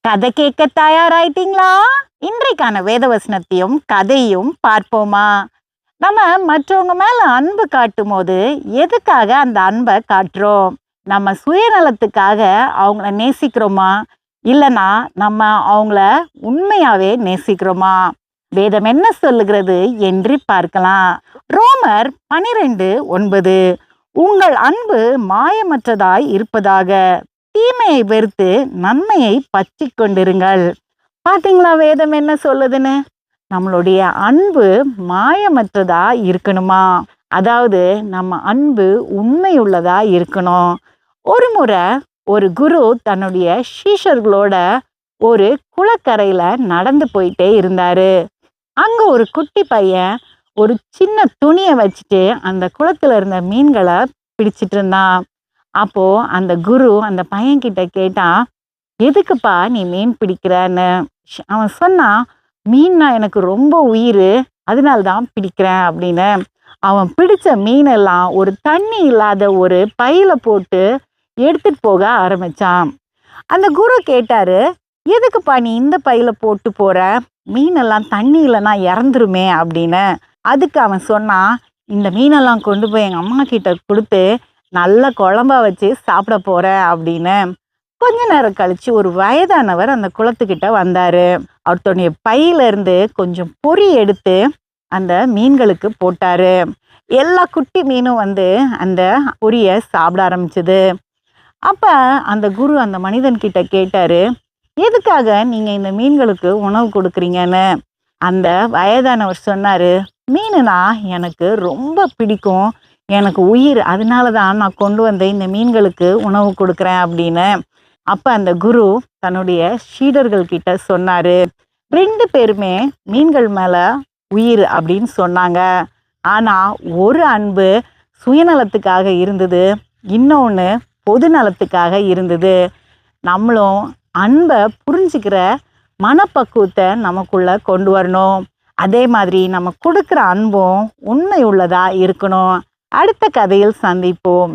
கதை கேட்க தயாராயிட்டீங்களா? இன்றைக்கான வேதவசனத்தையும் கதையும் பார்ப்போமா? நம்ம மற்றவங்க மேல அன்பு காட்டும் போது எதுக்காக அந்த அன்பை காட்டுறோம்? நம்ம சுயநலத்துக்காக அவங்கள நேசிக்கிறோமா? இல்லனா நம்ம அவங்கள உண்மையாவே நேசிக்கிறோமா? வேதம் என்ன சொல்லுகிறது என்று பார்க்கலாம். ரோமர் 12:9 உங்கள் அன்பு மாயமற்றதாய் இருப்பதாக, தீமையை வெறுத்து நன்மையை பற்றி கொண்டிருங்கள். பாத்தீங்களா வேதம் என்ன சொல்லுதுன்னு? நம்மளுடைய அன்பு மாயமற்றதா இருக்கணுமா? அதாவது நம்ம அன்பு உண்மையுள்ளதா இருக்கணும். ஒரு முறை ஒரு குரு தன்னுடைய சீஷர்களோட ஒரு குளக்கரையில நடந்து போயிட்டே இருந்தாரு. அங்க ஒரு குட்டி பையன் ஒரு சின்ன துணியை வச்சுட்டு அந்த குளத்துல இருந்த மீன்களை பிடிச்சிட்டு இருந்தான். அப்போ அந்த குரு அந்த பையன்கிட்ட கேட்டான், எதுக்குப்பா நீ மீன் பிடிக்கிறன்னு? அவன் சொன்னான், மீன்னா எனக்கு ரொம்ப உயிர், அதனால தான் பிடிக்கிறேன் அப்படின்னு. அவன் பிடிச்ச மீனெல்லாம் ஒரு தண்ணி இல்லாத ஒரு பையில போட்டு எடுத்துட்டு போக ஆரம்பிச்சான். அந்த குரு கேட்டாரு, எதுக்குப்பா நீ இந்த பையில போட்டு போற? மீனெல்லாம் தண்ணி இல்லைன்னா இறந்துருமே அப்படின்னு. அதுக்கு அவன் சொன்னான், இந்த மீனெல்லாம் கொண்டு போய் எங்க அம்மா கிட்ட கொடுத்து நல்ல குழம்பா வச்சு சாப்பிட போறேன் அப்படின்னு. கொஞ்ச நேரம் கழிச்சு ஒரு வயதானவர் அந்த குளத்துக்கிட்ட வந்தாரு. அவர் தன்னுடைய பையில இருந்து கொஞ்சம் பொறி எடுத்து அந்த மீன்களுக்கு போட்டாரு. எல்லா குட்டி மீனும் அந்த பொரிய சாப்பிட ஆரம்பிச்சது. அப்ப அந்த குரு அந்த மனிதன் கிட்ட கேட்டாரு, எதுக்காக நீங்க இந்த மீன்களுக்கு உணவு கொடுக்குறீங்கன்னு. அந்த வயதானவர் சொன்னாரு, மீனுனா எனக்கு ரொம்ப பிடிக்கும், எனக்கு உயிர், அதனால தான் நான் கொண்டு வந்து இந்த மீன்களுக்கு உணவு கொடுக்குறேன் அப்படின்னு. அப்ப அந்த குரு தன்னுடைய சீடர்கள் கிட்ட சொன்னாரு, 2 பேருமே மீன்கள் மேல உயிர் அப்படின்னு சொன்னாங்க. ஆனா ஒரு அன்பு சுயநலத்துக்காக இருந்தது, இன்னொன்னு பொது நலத்துக்காக இருந்தது. நம்மளும் அன்பை புரிஞ்சுக்கிற மனப்பக்குவத்தை நமக்குள்ள கொண்டு வரணும். அதே மாதிரி நம்ம கொடுக்குற அன்பும் உண்மை உள்ளதா இருக்கணும். அடுத்த கதையில் சந்திப்போம்.